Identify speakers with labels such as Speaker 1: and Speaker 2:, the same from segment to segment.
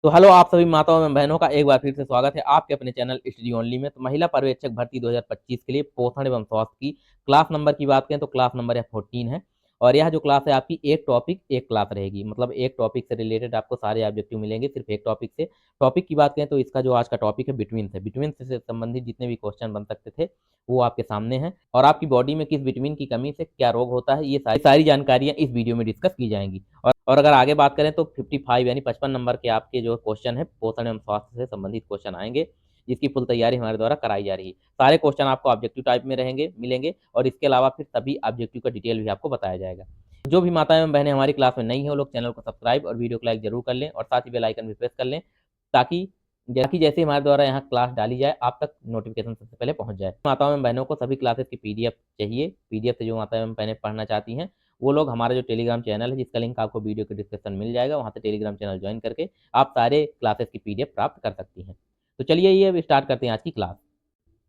Speaker 1: तो हेलो आप सभी माताओं एवं बहनों का एक बार फिर से स्वागत है आपके अपने चैनल स्टडी ओनली में। तो महिला पर्यवेक्षक भर्ती 2025 के लिए पोषण एवं स्वास्थ्य की क्लास नंबर की बात करें तो क्लास नंबर यह 14 है। और यह जो क्लास है आपकी एक टॉपिक एक क्लास रहेगी, मतलब एक टॉपिक से रिलेटेड आपको सारे ऑब्जेक्टिव मिलेंगे सिर्फ एक टॉपिक से। टॉपिक की बात करें तो इसका जो आज का टॉपिक है विटामिन से संबंधित जितने भी क्वेश्चन बन सकते थे वो आपके सामने हैं। और आपकी बॉडी में किस विटामिन की कमी से क्या रोग होता है ये सारी जानकारियां इस वीडियो में डिस्कस की जाएंगी। और अगर आगे बात करें तो 55 यानी 55 नंबर के आपके जो क्वेश्चन है पोषण एवं स्वास्थ्य से संबंधित क्वेश्चन आएंगे, जिसकी फुल तैयारी हमारे द्वारा कराई जा रही है। सारे क्वेश्चन आपको ऑब्जेक्टिव टाइप में रहेंगे मिलेंगे, और इसके अलावा फिर सभी ऑब्जेक्टिव का डिटेल भी आपको बताया जाएगा। जो भी माताएं एवं बहनें हमारी क्लास में नहीं है वो लोग चैनल को सब्सक्राइब और वीडियो को लाइक जरूर कर लें, और साथ ही बेल आइकन भी प्रेस कर लें, ताकि जैसे हमारे द्वारा यहाँ क्लास डाली जाए आप तक नोटिफिकेशन सबसे पहले पहुंच जाए। माताओं एवं बहनों को सभी क्लासेस की पीडीएफ चाहिए। पीडीएफ से जो माताएं एवं बहनें पढ़ना चाहती हैं वो लोग हमारा जो टेलीग्राम चैनल है, जिसका लिंक आपको वीडियो के डिस्क्रिप्शन मिल जाएगा, वहाँ से टेलीग्राम चैनल ज्वाइन करके आप सारे क्लासेस की पीडीएफ प्राप्त कर सकती हैं। तो चलिए ये अब स्टार्ट करते हैं आज की क्लास।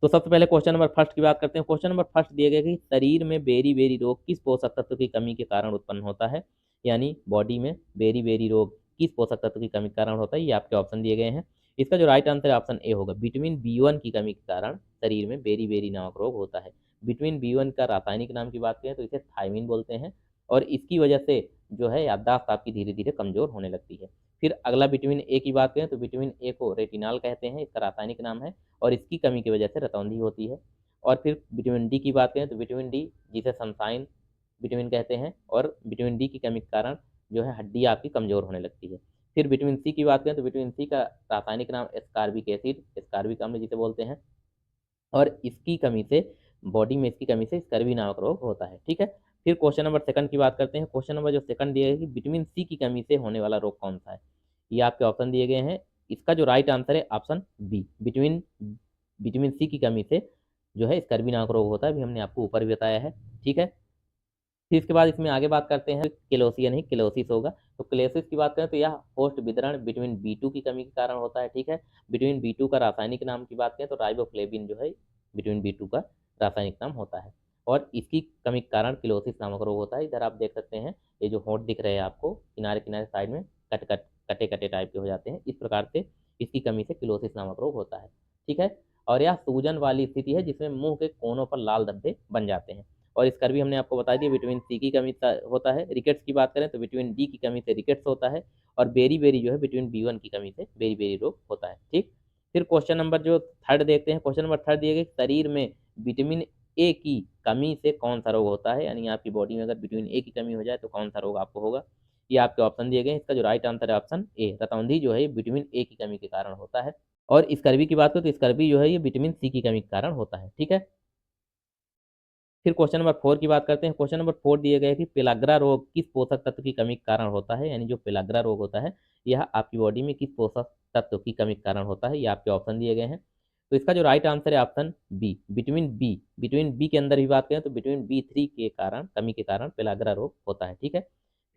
Speaker 1: तो सबसे पहले क्वेश्चन नंबर फर्स्ट की बात करते हैं। क्वेश्चन नंबर फर्स्ट दिए गए कि शरीर में बेरी बेरी रोग किस पोषक तत्व की कमी के कारण उत्पन्न होता है। यानी बॉडी में बेरी बेरी रोग किस पोषक तत्व की कमी के कारण होता है, ये आपके ऑप्शन दिए गए हैं। इसका जो राइट आंसर है ऑप्शन ए होगा, विटामिन बी1 की कमी के कारण शरीर में बेरी बेरी नामक रोग होता है। विटामिन बी1 का रासायनिक नाम की बात करें तो इसे थायमिन बोलते हैं, और इसकी वजह से जो है याददाश्त आपकी धीरे धीरे कमजोर होने लगती है। फिर अगला विटामिन ए की बात करें तो विटामिन ए को रेटिनॉल कहते हैं, इसका रासायनिक नाम है, और इसकी कमी की वजह से रतौंधी होती है। और फिर विटामिन डी की बात करें तो विटामिन डी जिसे सनशाइन विटामिन कहते हैं, और विटामिन डी की कमी के कारण जो है हड्डी आपकी कमजोर होने लगती है। फिर विटामिन सी की बात करें तो विटामिन सी का रासायनिक नाम एस्कार्बिक एसिड एस्कार्बिक अम्ल जिसे बोलते हैं, और इसकी कमी से बॉडी में इसकी कमी से स्कर्वी नामक रोग होता है। ठीक है। फिर क्वेश्चन नंबर सेकंड की बात करते हैं। क्वेश्चन नंबर जो सेकंड दिया है कि विटामिन सी की कमी से होने वाला रोग कौन सा है, ये आपके ऑप्शन दिए गए हैं। इसका जो राइट आंसर है option B, vitamin vitamin C की कमी से जो है स्कर्वी नामक रोग होता है, भी हमने आपको ऊपर भी बताया है। ठीक है। फिर इसके बाद इसमें आगे बात करते हैं, केलोसिया नहीं किलोसिस होगा। तो क्लेसिस की बात करें तो यह पोस्ट वितरण विटामिन बी2 की कमी के कारण होता है। ठीक है। विटामिन बी2 का रासायनिक नाम की बात करें तो राइबोफ्लेविन जो है विटामिन बी2 का रासायनिक नाम होता है, और इसकी कमी के कारण किलोसिस नामक रोग होता है। इधर आप देख सकते हैं ये जो होंठ दिख रहे हैं आपको किनारे किनारे साइड में कटे कटे टाइप के हो जाते हैं, इस प्रकार से इसकी कमी से किलोसिस नामक रोग होता है। ठीक है। और यह सूजन वाली स्थिति है जिसमें मुंह के कोनों पर लाल धब्बे बन जाते हैं। और इसका भी हमने आपको बता दिया विटामिन सी की कमी होता है। रिकेट्स की बात करें तो विटामिन डी की कमी से रिकेट्स होता है, और बेरी बेरी जो है विटामिन बी1 की कमी से बेरी बेरी रोग होता है। ठीक। फिर क्वेश्चन नंबर जो थर्ड देखते हैं। क्वेश्चन नंबर थर्ड दिए गए शरीर में विटामिन ए की कमी से कौन सा रोग होता है, यानी आपकी बॉडी में अगर विटामिन ए की कमी हो जाए तो कौन सा रोग आपको होगा, ये आपके ऑप्शन दिए गए हैं। इसका जो राइट आंसर है ऑप्शन ए, रतौंधी जो है विटामिन ए की कमी के कारण होता है। और स्कर्वी की बात करें तो स्कर्वी जो है ये विटामिन सी की कमी के कारण होता है। ठीक है। फिर क्वेश्चन नंबर फोर की बात करते हैं। क्वेश्चन नंबर फोर दिए गए कि पेलाग्रा रोग किस पोषक तत्व की कमी के कारण होता है, यानी जो पेलाग्रा रोग होता है यह आपकी बॉडी में किस पोषक तत्व की कमी के कारण होता है, ये आपके ऑप्शन दिए गए हैं। तो इसका जो राइट आंसर है option B, vitamin B. Vitamin B के अंदर भी बात करें तो विटामिन बी3 के कारण कमी के कारण पेलाग्रा रोग होता है। ठीक है।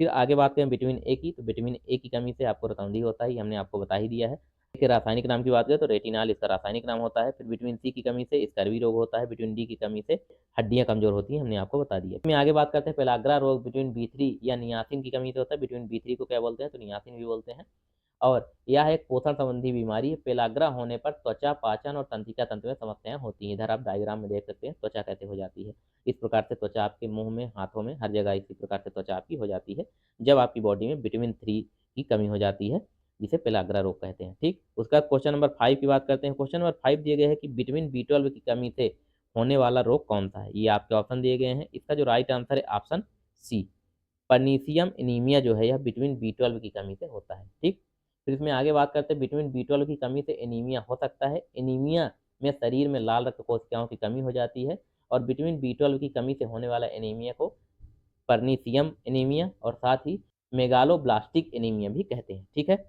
Speaker 1: फिर आगे बात करें विटामिन ए की, तो विटामिन ए की कमी से आपको रतौंधी होता है, ये हमने आपको बता ही दिया है। के रासायनिक नाम की बात करें तो रेटिनॉल इसका रासायनिक नाम होता है। फिर विटामिन सी की कमी से स्कर्वी रोग होता है, विटामिन डी की कमी से हड्डियां कमजोर होती हैं, हमने आपको बता दिया। इसमें आगे बात करते हैं पेलाग्रा रोग विटामिन बी3 या नियासिन की कमी से होता है। विटामिन बी3 को क्या बोलते हैं तो नियासिन भी बोलते हैं, और यह एक पोषण संबंधी बीमारी है। पेलाग्रा होने पर त्वचा पाचन और तंत्रिका तंत्र में समस्याएं होती हैं। इधर आप डायग्राम में देख सकते हैं त्वचा कैसे हो जाती है। इस प्रकार से त्वचा आपके मुंह में हाथों में हर जगह इसी प्रकार से त्वचा आपकी हो जाती है जब आपकी बॉडी में विटामिन 3 की कमी हो जाती है, जिसे पेलाग्रा रोग कहते हैं। ठीक। उसका क्वेश्चन नंबर 5 की बात करते हैं। क्वेश्चन नंबर 5 दिए गए हैं कि विटामिन बी12 की कमी से होने वाला रोग कौन सा है, ये आपके ऑप्शन दिए गए हैं। इसका जो राइट आंसर है ऑप्शन सी, पर्नीशियम एनीमिया जो है यह विटामिन बी12 की कमी से होता है। ठीक। फिर इसमें आगे बात करते हैं विटामिन बी12 की कमी से एनीमिया हो सकता है। एनीमिया में शरीर में लाल रक्त कोशिकाओं की कमी हो जाती है, और विटामिन बी12 की कमी से होने वाला एनीमिया को पर्नीशियम एनीमिया और साथ ही मेगालोब्लास्टिक एनीमिया भी कहते हैं। ठीक है।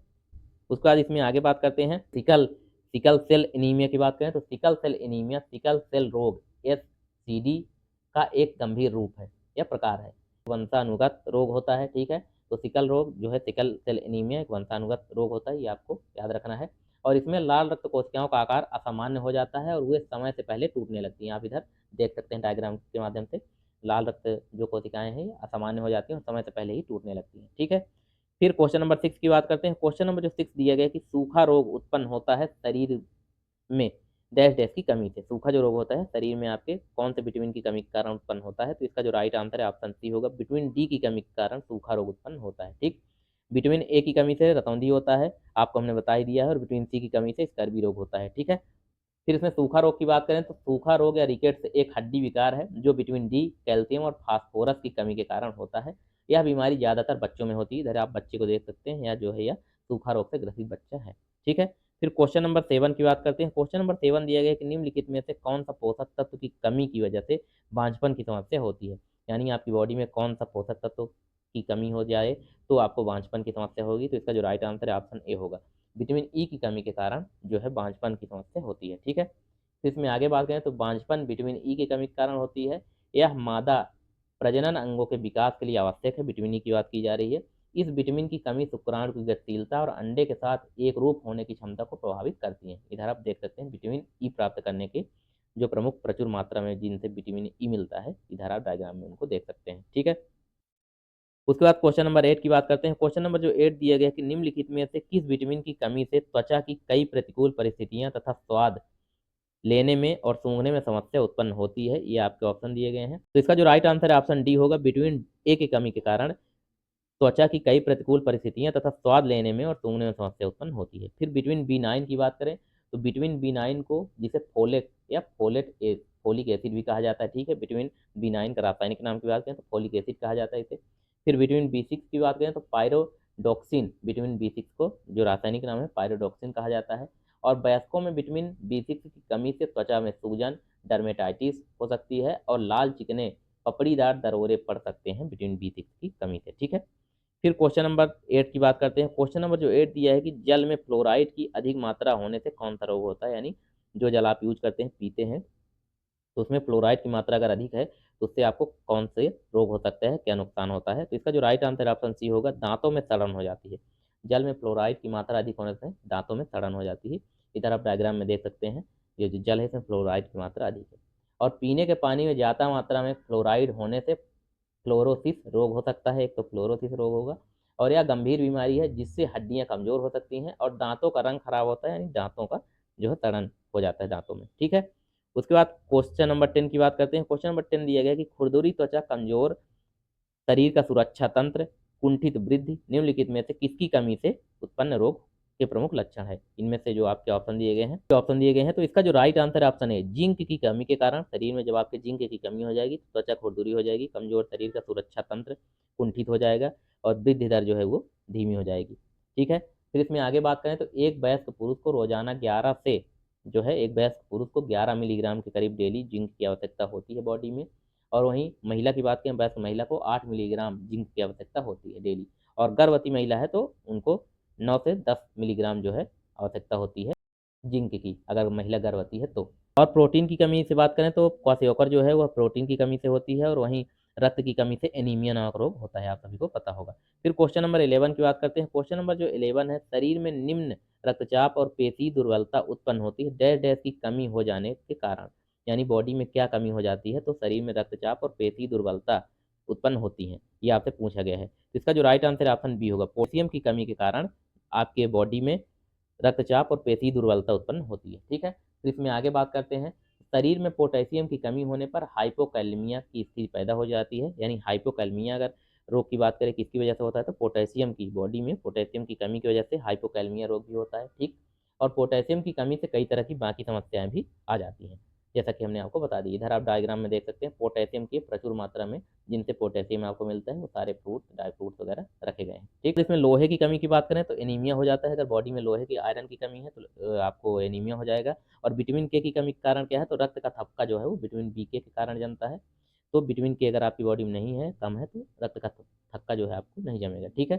Speaker 1: उसके बाद इसमें आगे बात करते हैं सिकल सिकल सेल एनीमिया की बात करें तो sickle cell anaemia sickle cell रोग SCD का एक गंभीर रूप है या प्रकार है, वंशानुगत रोग होता है। ठीक है। तो सिकल रोग जो है सिकल सेल एनीमिया एक वंशानुगत रोग होता है, ये आपको याद रखना है। और इसमें लाल रक्त कोशिकाओं का आकार असामान्य हो जाता है और वे समय से पहले टूटने लगती हैं। आप इधर देख सकते हैं डायग्राम के माध्यम से लाल रक्त जो कोशिकाएं हैं असामान्य हो जाती हैं और समय से पहले ही टूटने लगती हैं। ठीक है। फिर क्वेश्चन नंबर 6 की बात करते हैं। क्वेश्चन नंबर जो 6 दिया गया है कि सूखा रोग उत्पन्न होता है शरीर में डैश डैश की कमी से। सूखा जो रोग होता है शरीर में आपके कौन से विटामिन की कमी के कारण उत्पन्न होता है? तो इसका जो राइट आंसर है ऑप्शन सी होगा, विटामिन डी की कमी के कारण सूखा रोग उत्पन्न होता है। ठीक, विटामिन ए की कमी से रतौंधी होता है, आपको हमने बता ही दिया है, और विटामिन सी की कमी से स्कर्वी रोग होता है। ठीक है, फिर इसमें सूखा रोग की बात करें तो सूखा रोग या रिकेट्स एक हड्डी विकार है जो विटामिन डी, कैल्शियम और फास्फोरस की कमी के कारण होता है। यह बीमारी ज्यादातर बच्चों में होती है। इधर आप बच्चे को देख सकते हैं, या जो है यह सूखा रोग से ग्रसित बच्चा है। ठीक है, फिर क्वेश्चन नंबर 7 की बात करते हैं। क्वेश्चन नंबर 7 दिया गया है कि निम्नलिखित में से कौन सा पोषक तत्व की कमी की वजह से बांझपन की समस्या होती है? यानी आपकी बॉडी में कौन सा पोषक तत्व की कमी हो जाए तो आपको बांझपन की समस्या होगी। तो इसका जो राइट आंसर है ऑप्शन ए होगा, विटामिन ई की कमी के कारण जो है बांझपन की समस्या होती है। ठीक है, तो इसमें आगे बात करें तो बांझपन विटामिन ई की कमी के कारण होती है। यह मादा प्रजनन अंगों के विकास के लिए आवश्यक है। विटामिन ई की बात की जा रही है। इस विटामिन की कमी शुक्राणु की गतिशीलता और अंडे के साथ एक रूप होने की क्षमता को प्रभावित करती है। इधर आप देख सकते हैं विटामिन ई प्राप्त करने के जो प्रमुख प्रचुर मात्रा में जिनसे विटामिन ई मिलता है, इधर आप डायग्राम में उनको देख सकते हैं। ठीक है, उसके बाद क्वेश्चन नंबर 8 की बात करते हैं। क्वेश्चन नंबर जो 8 दिया गया कि निम्नलिखित में से किस विटामिन की कमी से त्वचा की कई प्रतिकूल परिस्थितियां तथा स्वाद लेने में और सूंघने में समस्या उत्पन्न होती है? ये आपके ऑप्शन दिए गए हैं। तो इसका जो राइट आंसर है ऑप्शन डी होगा, विटामिन ए की कमी के कारण त्वचा की कई प्रतिकूल परिस्थितियां तथा स्वाद लेने में और सूंघने में समस्या उत्पन्न होती है। फिर विटामिन बी 9 की बात करें तो विटामिन बी 9 को जिसे फोलेट या फोलिक एसिड भी कहा जाता है। ठीक है, विटामिन बी 9 का रासायनिक नाम की बात करें तो फोलिक एसिड कहा जाता है इसे। फिर विटामिन बी 6 की बात करें तो पायरोडॉक्सिन, विटामिन बी 6 को जो रासायनिक नाम है पायरोडॉक्सिन कहा जाता है। और वयस्कों में विटामिन बी 6 की कमी से त्वचा में सूजन, डर्मेटाइटिस हो सकती है और लाल चिकने पपड़ीदार दरोरे पड़ सकते हैं विटामिन बी 6 की कमी से। ठीक है, फिर क्वेश्चन नंबर 8 की बात करते हैं। क्वेश्चन नंबर जो 8 दिया है कि जल में फ्लोराइड की अधिक मात्रा होने से कौन सा रोग होता है? यानी जो जल आप यूज करते हैं, पीते हैं, तो उसमें फ्लोराइड की मात्रा अगर अधिक है तो उससे आपको कौन से रोग हो सकते हैं, क्या नुकसान होता है? तो इसका जो राइट आंसर ऑप्शन सी होगा, दांतों में सड़न हो जाती है। जल में फ्लोराइड की मात्रा अधिक होने से दांतों में सड़न हो जाती है। इधर आप डायग्राम में देख सकते हैं, ये जो जल है इसमें फ्लोराइड की मात्रा अधिक है। और पीने के पानी में ज़्यादा मात्रा में फ्लोराइड होने से फ्लोरोसिस रोग हो सकता है। एक तो फ्लोरोसिस रोग होगा, और यह गंभीर बीमारी है जिससे हड्डियां कमजोर हो सकती हैं और दांतों का रंग खराब होता है, यानी दांतों का जो है सड़न हो जाता है दांतों में। ठीक है, उसके बाद क्वेश्चन नंबर 10 की बात करते हैं। क्वेश्चन नंबर 10 दिया गया कि खुरदुरी त्वचा, कमजोर शरीर का सुरक्षा तंत्र, कुंठित वृद्धि निम्नलिखित में से किसकी कमी से उत्पन्न रोग के प्रमुख लक्षण है? इनमें से जो आपके ऑप्शन दिए गए हैं तो इसका जो राइट आंसर है ऑप्शन है, जिंक की कमी के कारण। शरीर में जब आपके जिंक की कमी हो जाएगी तो त्वचा खुरदुरी हो जाएगी, कमजोर शरीर का सुरक्षा तंत्र कुंठित हो जाएगा और वृद्धि दर जो है वो धीमी हो जाएगी। ठीक है, फिर इसमें आगे बात करें तो एक वयस्क पुरुष को रोजाना 11 से जो है एक वयस्क पुरुष को 11 मिलीग्राम के करीब डेली जिंक की आवश्यकता होती है बॉडी में। और वहीं महिला की बात करें, वयस्क महिला को 8 मिलीग्राम जिंक की आवश्यकता होती है डेली। और गर्भवती महिला है तो उनको 9 से 10 मिलीग्राम जो है आवश्यकता होती है जिंक की, अगर महिला गर्भवती है तो। और प्रोटीन की कमी से बात करें तो क्वाशियोकर जो है वह प्रोटीन की कमी से होती है, और वहीं रक्त की कमी से एनीमिया नामक रोग होता है, आप सभी को पता होगा। फिर क्वेश्चन नंबर 11 की बात करते हैं। क्वेश्चन नंबर जो 11 है, शरीर में निम्न रक्तचाप और पेशी दुर्बलता उत्पन्न होती है डैश डैश की कमी हो जाने के कारण। यानी बॉडी में क्या कमी हो जाती है तो शरीर में रक्तचाप और पेशी दुर्बलता उत्पन्न होती है, ये आपसे पूछा गया है। तो इसका जो राइट आंसर ऑप्शन बी होगा, पोटेशियम की कमी के कारण आपके बॉडी में रक्तचाप और पेशी दुर्बलता उत्पन्न होती है। ठीक है, तो इसमें आगे बात करते हैं। शरीर में पोटेशियम की कमी होने पर हाइपोकैलेमिया की स्थिति पैदा हो जाती है। यानी हाइपोकैलेमिया अगर रोग की बात करें किसकी वजह से होता है तो पोटेशियम की, बॉडी में पोटेशियम की कमी की वजह से हाइपोकैलेमिया रोग भी होता है। ठीक, और पोटेशियम की कमी से कई तरह की बाकी समस्याएं भी आ जाती हैं, जैसा कि हमने आपको बता दी। इधर आप डायग्राम में देख सकते हैं पोटेशियम की प्रचुर मात्रा में जिनसे पोटेशियम आपको मिलता है वो सारे फ्रूट, ड्राई फ्रूट्स वगैरह रखे गए हैं। ठीक, इसमें लोहे की कमी की बात करें तो एनीमिया हो जाता है। अगर बॉडी में लोहे की, आयरन की कमी है तो आपको एनीमिया हो जाएगा। और विटामिन के की कमी के कारण क्या है तो रक्त का थक्का जो है वो विटामिन बी के कारण जमता है। तो विटामिन के अगर आपकी बॉडी में नहीं है, कम है, तो रक्त का थक्का जो है आपको नहीं जमेगा। ठीक है,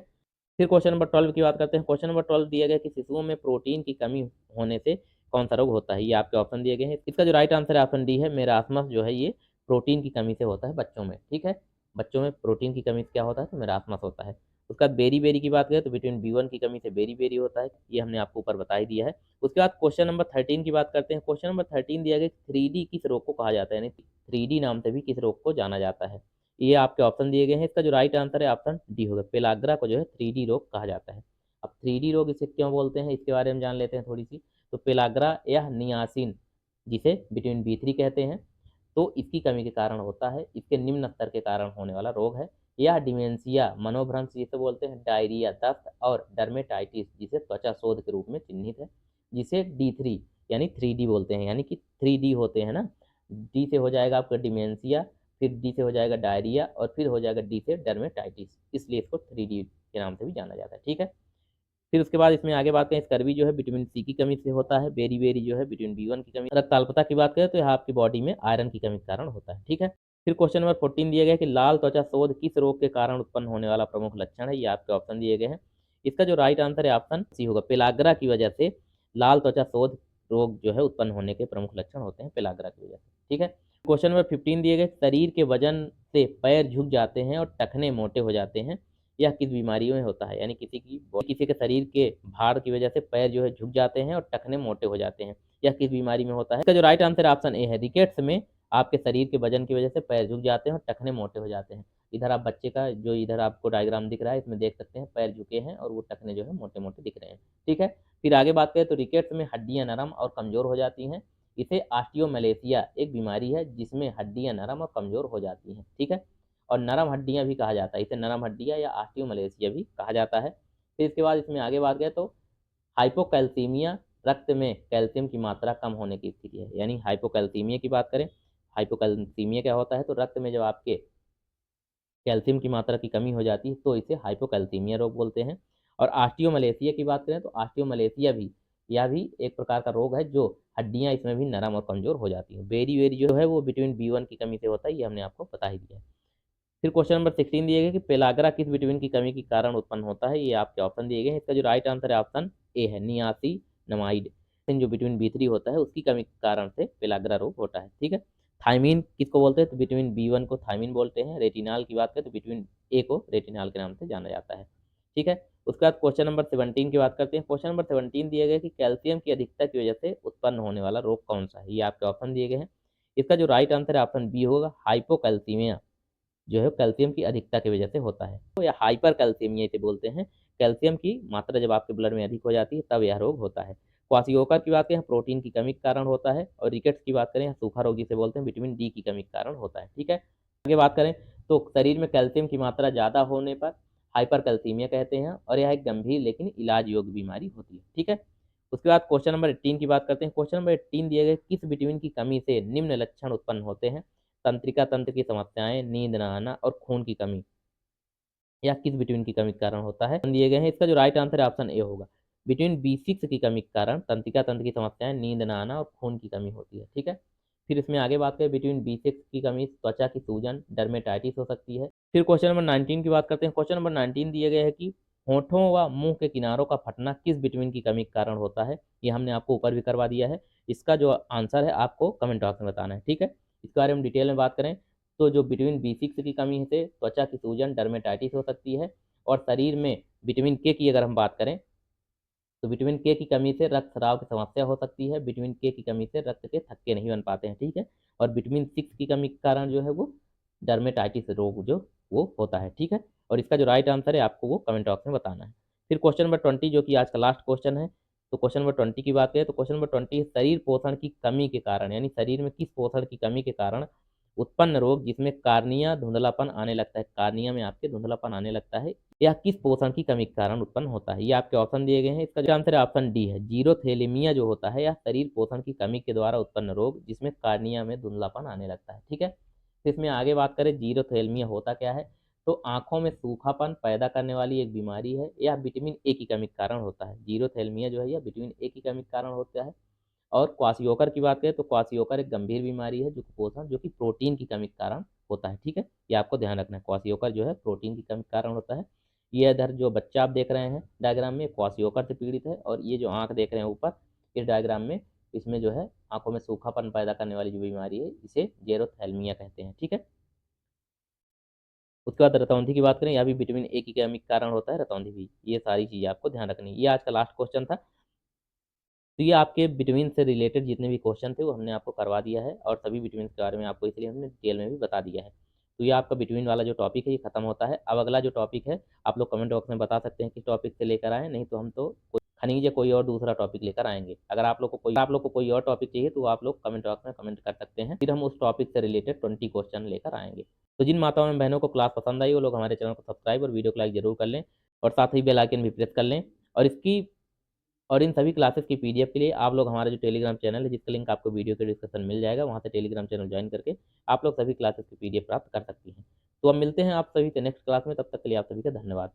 Speaker 1: फिर क्वेश्चन नंबर 12 की बात करते हैं। क्वेश्चन नंबर 12 दिया गया कि शिशुओं में प्रोटीन की कमी होने से कौन सा रोग होता है? ये आपके ऑप्शन दिए गए हैं। इसका जो राइट आंसर है ऑप्शन डी है, मेरास्मस जो है ये प्रोटीन की कमी से होता है बच्चों में। ठीक है, बच्चों में प्रोटीन की कमी से क्या होता है तो मेरास्मस होता है। उसके बाद बेरी बेरी की बात करें तो विटामिन बी 1 की कमी से बेरी बेरी होता है, ये हमने आपको ऊपर बता ही दिया है। उसके बाद क्वेश्चन नंबर 13 की बात करते हैं। क्वेश्चन नंबर 13 दिया गया 3D किस रोग को कहा जाता है, यानी 3D नाम से भी किस रोग को जाना जाता है? ये आपके ऑप्शन दिए गए हैं। इसका जो राइट आंसर है ऑप्शन डी होगा, पेलाग्रा को जो है 3D रोग कहा जाता है। अब 3D रोग इसे क्यों बोलते हैं इसके बारे में जान लेते हैं थोड़ी सी। तो पेलाग्रा या नियासिन, जिसे विटामिन B3 कहते हैं, तो इसकी कमी के कारण होता है, इसके निम्न स्तर के कारण होने वाला रोग है। यह डिमेंशिया, मनोभ्रंश जिसे बोलते हैं, डायरिया, दस्त और डर्मेटाइटिस जिसे त्वचा शोथ के रूप में चिन्हित है, जिसे D3 यानी 3D बोलते हैं, यानी कि 3D होते हैं ना। डी से हो जाएगा आपका डिमेंशिया, फिर डी से हो जाएगा डायरिया और फिर हो जाएगा डी से डर्मेटाइटिस, इसलिए इसको 3D के नाम से भी जाना जाता है। ठीक है, फिर उसके बाद इसमें आगे बात करें, स्कर्वी जो है विटामिन सी की कमी से होता है, बेरी बेरी जो है विटामिन B1 की कमी, रक्त अल्पता की बात करें तो यह आपकी बॉडी में आयरन की कमी के कारण होता है। ठीक है, फिर क्वेश्चन नंबर 14 दिया गया कि लाल त्वचा शोथ किस रोग के कारण उत्पन्न होने वाला प्रमुख लक्षण है, ये आपके ऑप्शन दिए गए हैं। इसका जो राइट आंसर है ऑप्शन सी होगा, पेलाग्रा की वजह से लाल त्वचा शोथ रोग जो है उत्पन्न होने के प्रमुख लक्षण होते हैं पेलाग्रा की वजह से। ठीक है, क्वेश्चन नंबर 15 दिए गए, शरीर के वजन से पैर झुक जाते हैं और टखने मोटे हो जाते हैं, यह किस बीमारी में होता है, यानी किसी के शरीर के भार की वजह से पैर जो है झुक जाते हैं और टखने मोटे हो जाते हैं, यह किस बीमारी में होता है। इसका जो राइट आंसर ऑप्शन ए है, रिकेट्स में आपके शरीर के वजन की वजह से पैर झुक जाते हैं और टखने मोटे हो जाते हैं। इधर आप बच्चे का जो इधर आपको डायग्राम दिख रहा है इसमें देख सकते हैं, पैर झुके हैं और वो टखने जो है मोटे मोटे दिख रहे हैं। ठीक है, फिर आगे बात करें तो रिकेट्स में हड्डियां नरम और कमजोर हो जाती हैं, इसे ऑस्टियोमलेशिया एक बीमारी है जिसमें हड्डियां नरम और कमजोर हो जाती हैं। ठीक है, और नरम हड्डियां भी कहा जाता है, इसे नरम हड्डियां या ऑस्टियोमलेशिया भी कहा जाता है। फिर इसके बाद इसमें आगे बात करें तो हाइपोकैल्सीमिया, रक्त में कैल्शियम की मात्रा कम होने की स्थिति है, यानी हाइपोकैल्सीमिया की बात करें, हाइपोकैल्सीमिया क्या होता है, तो रक्त में जब आपके कैल्शियम की मात्रा की कमी हो जाती है तो इसे हाइपोकैल्सीमिया रोग बोलते हैं। और ऑस्टियोमलेशिया की बात करें तो ऑस्टियोमलेशिया भी, यह भी एक प्रकार का रोग है जो हड्डियां इसमें भी नरम और कमजोर हो जाती हैं। बेरी वेरी जो है वो विटामिन B1 की कमी से होता है, ये हमने आपको बता ही दिया है। फिर क्वेश्चन नंबर 16 दिए गए कि पेलाग्रा किस विटामिन की कमी के कारण उत्पन्न होता है, ये आपके ऑप्शन दिए गए हैं। इसका जो राइट आंसर है ऑप्शन ए है, नियासी नमाइड, जो विटामिन B3 होता है उसकी कमी के कारण से पेलाग्रा रोग होता है। ठीक है, थायमीन किसको बोलते हैं, तो विटामिन B1 को थायमीन बोलते हैं। रेटिनाल की बात करें तो विटामिन ए को रेटिनाल के नाम से जाना जाता है। ठीक है, उसके बाद क्वेश्चन नंबर 17 की बात करते हैं। क्वेश्चन नंबर 17 दिए गए कि कैल्शियम की अधिकता की वजह से उत्पन्न होने वाला रोग कौन सा है, ये आपके ऑप्शन दिए गए हैं। इसका जो राइट आंसर है ऑप्शन बी होगा, हाइपोकैल्सीमिया जो है कैल्शियम की अधिकता की वजह से होता है, तो या हाइपर कैल्शियमिया इसे बोलते हैं। कैल्शियम की मात्रा जब आपके ब्लड में अधिक हो जाती है तब यह रोग होता है। क्वाशियोकर की बात करें, प्रोटीन की कमी के कारण होता है। और रिकेट्स की बात करें, सूखा रोग जिसे बोलते हैं, विटामिन डी की कमी के कारण होता है। ठीक है, आगे बात करें तो शरीर में कैल्शियम की मात्रा ज़्यादा होने पर हाइपर कैल्सीमिया कहते हैं, और यह एक गंभीर लेकिन इलाज योग्य बीमारी होती है। ठीक है, उसके बाद क्वेश्चन नंबर 18 की बात करते हैं। क्वेश्चन नंबर 18 दिए गए, किस विटामिन की कमी से निम्न लक्षण उत्पन्न होते हैं, तंत्रिका तंत्र की समस्याएं, नींद न आना और खून की कमी, या किस विटामिन की कमी के कारण होता है दिए गए हैं। इसका जो राइट आंसर है ऑप्शन ए होगा, विटामिन B6 की कमी के कारण तंत्रिका तंत्र की समस्याएं, नींद न आना और खून की कमी होती है। ठीक है, फिर इसमें आगे बात करें, विटामिन B6 की कमी त्वचा की सूजन, डर्मेटाइटिस हो सकती है। फिर क्वेश्चन नंबर 19 की बात करते हैं। क्वेश्चन नंबर 19 दिए गए हैं कि होठों व मुंह के किनारों का फटना किस विटामिन की कमी के कारण होता है, ये हमने आपको ऊपर भी करवा दिया है। इसका जो आंसर है आपको कमेंट बॉक्स में बताना है। ठीक है, इसके बारे में डिटेल में बात करें तो जो विटामिन B6 की कमी से त्वचा की सूजन, डर्मेटाइटिस हो सकती है। और शरीर में विटामिन के की अगर हम बात करें तो विटामिन के की कमी से रक्त स्राव की समस्या हो सकती है। विटामिन के की कमी से रक्त के थक्के नहीं बन पाते हैं। ठीक है, और विटामिन 6 की कमी के कारण जो है वो डर्मेटाइटिस रोग जो वो होता है। ठीक है, और इसका जो राइट आंसर है आपको वो कमेंट बॉक्स में बताना है। फिर क्वेश्चन नंबर 20 जो कि आज का लास्ट क्वेश्चन है, तो क्वेश्चन नंबर 20 की बात करें तो क्वेश्चन नंबर 20 शरीर पोषण की कमी के कारण, यानी शरीर में किस पोषण की कमी के कारण उत्पन्न रोग जिसमें कार्निया धुंधलापन आने लगता है, कार्निया में आपके धुंधलापन आने लगता है, यह किस पोषण की कमी के कारण उत्पन्न होता है, ये आपके ऑप्शन दिए गए हैं। इसका जो आंसर है ऑप्शन डी है, जीरोथेलेमिया जो होता है यह शरीर पोषण की कमी के द्वारा उत्पन्न रोग जिसमें कार्निया में धुंधलापन आने लगता है। ठीक है, तो इसमें आगे बात करें जीरोथेलेमिया होता क्या है, तो आंखों में सूखापन पैदा करने वाली एक बीमारी है, यह विटामिन ए की कमी के कारण होता है। जीरोथेलेमिया जो है यह विटामिन ए की कमी के कारण होता है। और क्वाशियोकर की बात करें तो क्वाशियोकर एक गंभीर बीमारी है जो कुपोषण जो कि प्रोटीन की कमी के कारण होता है। ठीक है, ये आपको ध्यान रखना है, क्वाशियोकर जो है प्रोटीन की कमी के कारण होता है। ये इधर जो बच्चा आप देख रहे हैं डायग्राम में क्वाशियोकर से पीड़ित है, और ये जो आंख देख रहे हैं ऊपर इस डायग्राम में, इसमें जो है आंखों में सूखापन पैदा करने वाली जो बीमारी है इसे जेरोथैल्मिया कहते हैं। ठीक है, उसके बाद रतौंधी की बात करें, यह भी विटामिन ए की कमी के कारण होता है, रतौंधी भी। ये सारी चीज़ें आपको ध्यान रखनी है। ये आज का लास्ट क्वेश्चन था, तो ये आपके विटामिन से रिलेटेड जितने भी क्वेश्चन थे वो हमने आपको करवा दिया है, और सभी विटामिन के बारे में आपको इसलिए हमने डिटेल में भी बता दिया है। तो ये आपका बिटवीन वाला जो टॉपिक है ये खत्म होता है। अब अगला जो टॉपिक है आप लोग कमेंट बॉक्स में बता सकते हैं किस टॉपिक से लेकर आएँ, नहीं तो हम तो खनीज या कोई और दूसरा टॉपिक लेकर आएँगे। अगर आप लोग को कोई और टॉपिक चाहिए तो आप लोग कमेंट बॉक्स में कमेंट कर सकते हैं। फिर हम उस टॉपिक से रिलेटेड 20 क्वेश्चन लेकर आएँगे। तो जिन माताओं एवं बहनों को क्लास पसंद आई वो लोग हमारे चैनल को सब्सक्राइब और वीडियो को लाइक ज़रूर कर लें और साथ ही बेल आइकन भी प्रेस कर लें। और इन सभी क्लासेस की पीडीएफ के लिए आप लोग हमारा जो टेलीग्राम चैनल है जिसका लिंक आपको वीडियो के डिस्क्रिप्शन मिल जाएगा, वहाँ से टेलीग्राम चैनल ज्वाइन करके आप लोग सभी क्लासेस की पीडीएफ प्राप्त कर सकती हैं। तो अब मिलते हैं आप सभी से नेक्स्ट क्लास में, तब तक के लिए आप सभी का धन्यवाद।